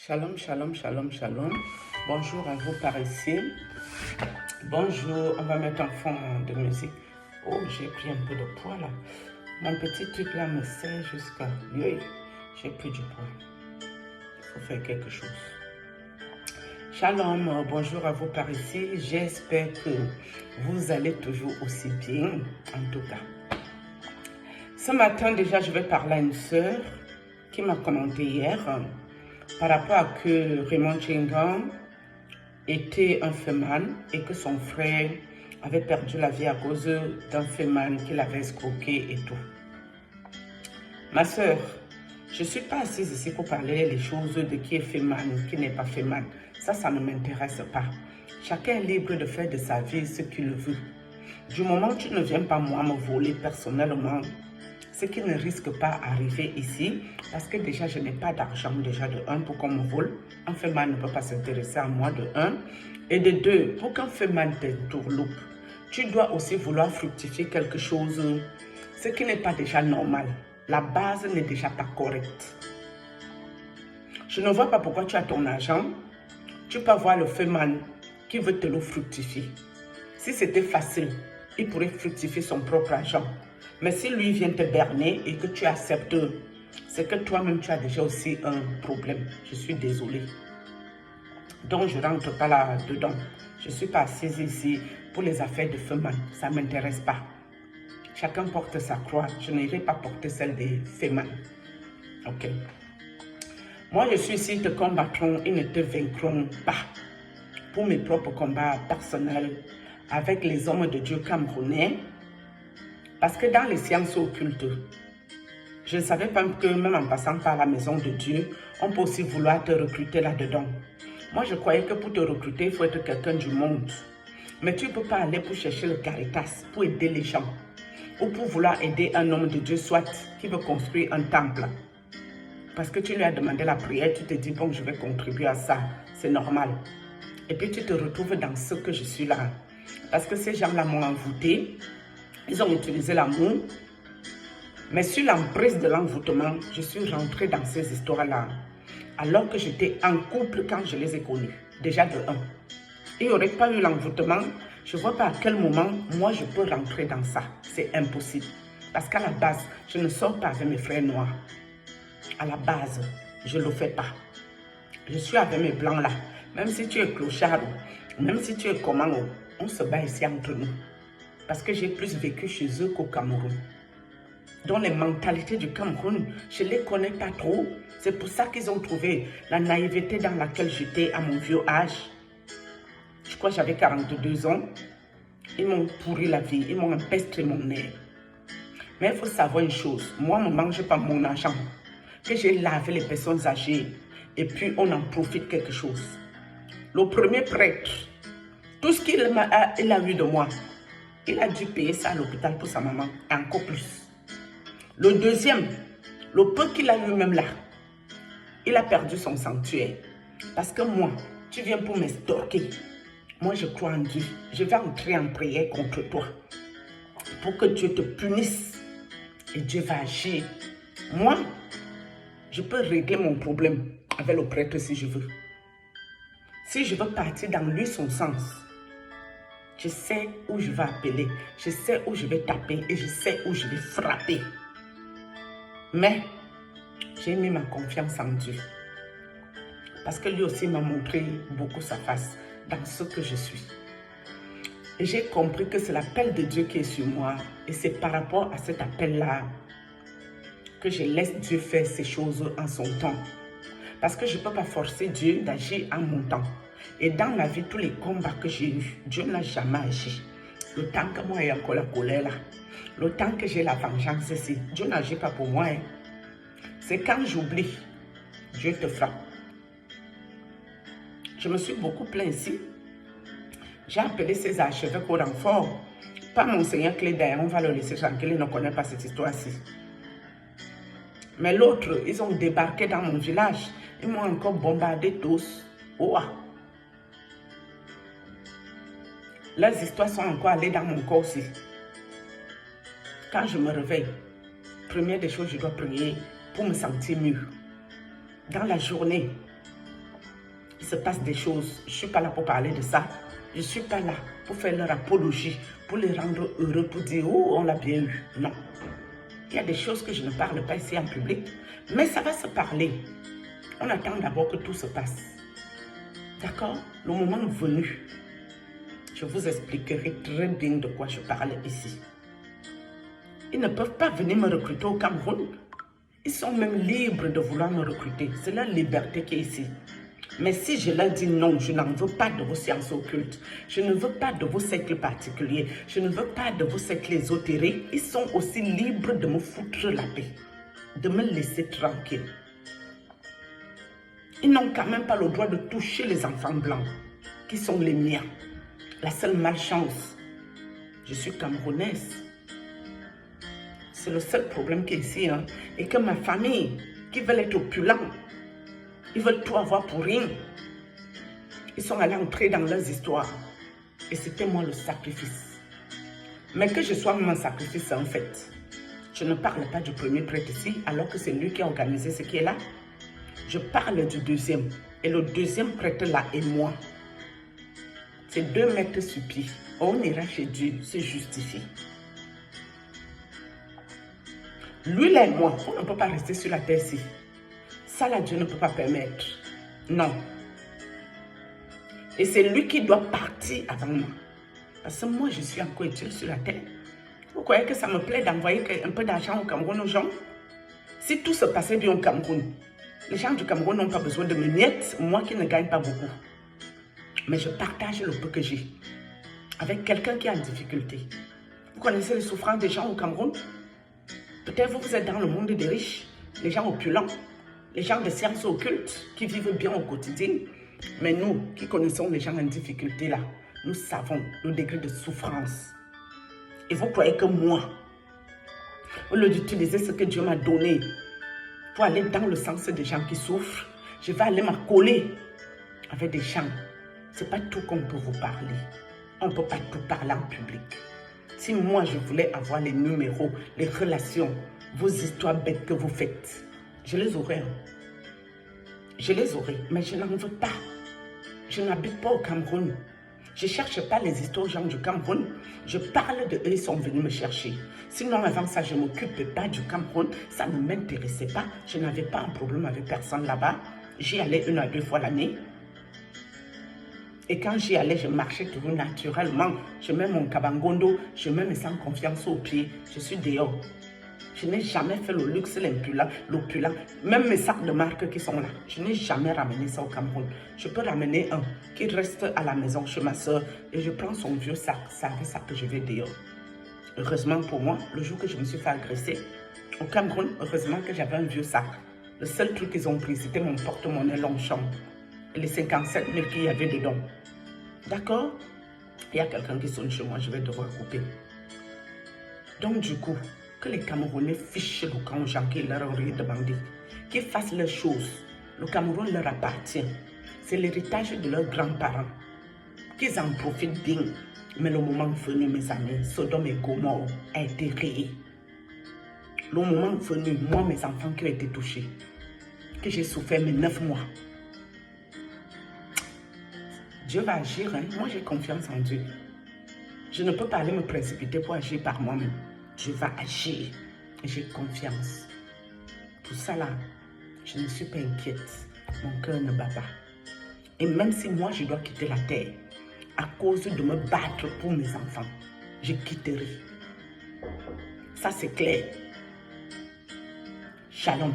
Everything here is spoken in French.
Shalom, shalom, shalom, shalom. Bonjour à vous par ici. Bonjour, on va mettre un fond de musique. Oh, j'ai pris un peu de poids là. Mon petit truc là me serre jusqu'à... Oui, j'ai pris du poids. Il faut faire quelque chose. Shalom, bonjour à vous par ici. J'espère que vous allez toujours aussi bien, en tout cas. Ce matin déjà, je vais parler à une sœur qui m'a commenté hier par rapport à que Raymond Chingan était un féman et que son frère avait perdu la vie à cause d'un féman qu'il avait escroqué et tout. Ma soeur, je ne suis pas assise ici pour parler les choses de qui est féman, qui n'est pas féman. Ça ne m'intéresse pas. Chacun est libre de faire de sa vie ce qu'il veut. Du moment où tu ne viens pas moi me voler personnellement, ce qui ne risque pas arriver ici, parce que déjà je n'ai pas d'argent déjà de 1 pour qu'on me vole. Un féman ne peut pas s'intéresser à moi de 1. Et de 2, pour qu'un féman t'entourloupe, tu dois aussi vouloir fructifier quelque chose, ce qui n'est pas déjà normal. La base n'est déjà pas correcte. Je ne vois pas pourquoi tu as ton argent, tu peux avoir le féman qui veut te le fructifier. Si c'était facile, il pourrait fructifier son propre argent. Mais si lui vient te berner et que tu acceptes, c'est que toi-même tu as déjà aussi un problème. Je suis désolée. Donc je ne rentre pas là-dedans. Je ne suis pas assise ici pour les affaires de féman. Ça ne m'intéresse pas. Chacun porte sa croix. Je n'irai pas porter celle des féman. Ok. Moi je suis ici, ils te combattront, ils ne te vaincront pas. Pour mes propres combats personnels avec les hommes de Dieu camerounais. Parce que dans les sciences occultes, je ne savais pas que même en passant par la maison de Dieu, on peut aussi vouloir te recruter là-dedans. Moi, je croyais que pour te recruter, il faut être quelqu'un du monde. Mais tu ne peux pas aller pour chercher le caritas, pour aider les gens. Ou pour vouloir aider un homme de Dieu, soit qui veut construire un temple. Parce que tu lui as demandé la prière, tu te dis, bon, je vais contribuer à ça. C'est normal. Et puis tu te retrouves dans ce que je suis là. Parce que ces gens-là m'ont envoûté. Ils ont utilisé l'amour. Mais sur l'emprise de l'envoûtement, je suis rentrée dans ces histoires-là. Alors que j'étais en couple quand je les ai connus. Déjà de 1. Il n'y aurait pas eu l'envoûtement. Je ne vois pas à quel moment, moi, je peux rentrer dans ça. C'est impossible. Parce qu'à la base, je ne sors pas avec mes frères noirs. À la base, je ne le fais pas. Je suis avec mes blancs là. Même si tu es clochard, même si tu es comment, on se bat ici entre nous. Parce que j'ai plus vécu chez eux qu'au Cameroun. Donc les mentalités du Cameroun, je ne les connais pas trop. C'est pour ça qu'ils ont trouvé la naïveté dans laquelle j'étais à mon vieux âge. Je crois que j'avais 42 ans. Ils m'ont pourri la vie, ils m'ont empesté mon air. Mais il faut savoir une chose, moi je ne mange pas mon argent. Que j'ai lavé les personnes âgées et puis on en profite quelque chose. Le premier prêtre, tout ce qu'il a eu de moi, il a dû payer ça à l'hôpital pour sa maman, et encore plus. Le deuxième, le peu qu'il a eu même là, il a perdu son sanctuaire. Parce que moi, tu viens pour m'estorquer. Moi, je crois en Dieu. Je vais entrer en prière contre toi. Pour que Dieu te punisse. Et Dieu va agir. Moi, je peux régler mon problème avec le prêtre si je veux. Si je veux partir dans lui son sens, je sais où je vais appeler, je sais où je vais taper et je sais où je vais frapper. Mais j'ai mis ma confiance en Dieu. Parce que lui aussi m'a montré beaucoup sa face dans ce que je suis. Et j'ai compris que c'est l'appel de Dieu qui est sur moi. Et c'est par rapport à cet appel-là que je laisse Dieu faire ces choses en son temps. Parce que je ne peux pas forcer Dieu d'agir en mon temps. Et dans ma vie, tous les combats que j'ai eus, Dieu n'a jamais agi. Le temps que moi, il y a encore la colère là. Le temps que j'ai la vengeance ici, Dieu n'agit pas pour moi. Hein. C'est quand j'oublie, Dieu te frappe. Je me suis beaucoup plaint ici. J'ai appelé ces archevêques au renfort. Pas Monseigneur Clédaire, on va le laisser tranquille, il ne connaît pas cette histoire-ci. Mais l'autre, ils ont débarqué dans mon village. Ils m'ont encore bombardé tous. Ouah. Leurs histoires sont encore allées dans mon corps aussi. Quand je me réveille, première des choses, je dois prier pour me sentir mieux. Dans la journée, il se passe des choses. Je ne suis pas là pour parler de ça. Je ne suis pas là pour faire leur apologie, pour les rendre heureux, pour dire « Oh, on l'a bien eu ». Non. Il y a des choses que je ne parle pas ici en public, mais ça va se parler. On attend d'abord que tout se passe. D'accord? Le moment venu, je vous expliquerai très bien de quoi je parle ici. Ils ne peuvent pas venir me recruter au Cameroun. Ils sont même libres de vouloir me recruter. C'est leur liberté qui est ici. Mais si je leur dis non, je n'en veux pas de vos séances occultes. Je ne veux pas de vos cercles particuliers. Je ne veux pas de vos cercles ésotériques. Ils sont aussi libres de me foutre la paix. De me laisser tranquille. Ils n'ont quand même pas le droit de toucher les enfants blancs, qui sont les miens. La seule malchance, je suis camerounaise. C'est le seul problème qui est ici. Hein? Et que ma famille, qui veulent être opulents, ils veulent tout avoir pour rien. Ils sont allés entrer dans leurs histoires. Et c'était moi le sacrifice. Mais que je sois mon sacrifice en fait. Je ne parle pas du premier prêtre ici, alors que c'est lui qui a organisé ce qui est là. Je parle du deuxième. Et le deuxième prêtre là est moi. C'est 2 mètres sur pied. On ira chez Dieu, se justifier. Lui là et moi, on ne peut pas rester sur la terre ici. Ça là, Dieu ne peut pas permettre. Non. Et c'est lui qui doit partir avant moi. Parce que moi, je suis encore utile sur la terre. Vous croyez que ça me plaît d'envoyer un peu d'argent au Cameroun aux gens? Si tout se passait bien au Cameroun, les gens du Cameroun n'ont pas besoin de mes miettes, moi qui ne gagne pas beaucoup. Mais je partage le peu que j'ai avec quelqu'un qui est en difficulté. Vous connaissez les souffrances des gens au Cameroun? Peut-être vous êtes dans le monde des riches, les gens opulents, les gens de sciences occultes qui vivent bien au quotidien. Mais nous, qui connaissons les gens en difficulté là, nous savons le degré de souffrance. Et vous croyez que moi, au lieu d'utiliser ce que Dieu m'a donné pour aller dans le sens des gens qui souffrent, je vais aller m'accoler avec des gens. Ce n'est pas tout qu'on peut vous parler. On ne peut pas tout parler en public. Si moi, je voulais avoir les numéros, les relations, vos histoires bêtes que vous faites, je les aurais. Je les aurais, mais je n'en veux pas. Je n'habite pas au Cameroun. Je ne cherche pas les histoires aux gens du Cameroun. Je parle de eux, ils sont venus me chercher. Sinon, avant ça, je ne m'occupais pas du Cameroun. Ça ne m'intéressait pas. Je n'avais pas un problème avec personne là-bas. J'y allais 1 à 2 fois l'année. Et quand j'y allais, je marchais toujours naturellement. Je mets mon kabangondo, je mets mes sans confiance aux pieds. Je suis dehors. Je n'ai jamais fait le luxe, l'opulent. Même mes sacs de marque qui sont là. Je n'ai jamais ramené ça au Cameroun. Je peux ramener un qui reste à la maison chez ma soeur et je prends son vieux sac. C'est avec ça que je vais dehors. Heureusement pour moi, le jour que je me suis fait agresser, au Cameroun, heureusement que j'avais un vieux sac. Le seul truc qu'ils ont pris, c'était mon porte-monnaie Longchamp et les 57 000 qu'il y avait dedans. D'accord? Il y a quelqu'un qui sonne chez moi, je vais devoir couper. Donc du coup, que les Camerounais fichent le camp aux gens qui leur ont rien demandé, qu'ils fassent leurs choses. Le Cameroun leur appartient. C'est l'héritage de leurs grands-parents. Qu'ils en profitent bien. Mais le moment venu, mes amis, Sodome et Gomorrhe a été rayé. Le moment venu, moi, mes enfants qui ont été touchés, que j'ai souffert mes 9 mois. Dieu va agir, hein? Moi j'ai confiance en Dieu. Je ne peux pas aller me précipiter pour agir par moi-même. Dieu va agir et j'ai confiance. Pour ça là, je ne suis pas inquiète. Mon cœur ne bat pas. Et même si moi je dois quitter la terre, à cause de me battre pour mes enfants, je quitterai. Ça c'est clair. Shalom.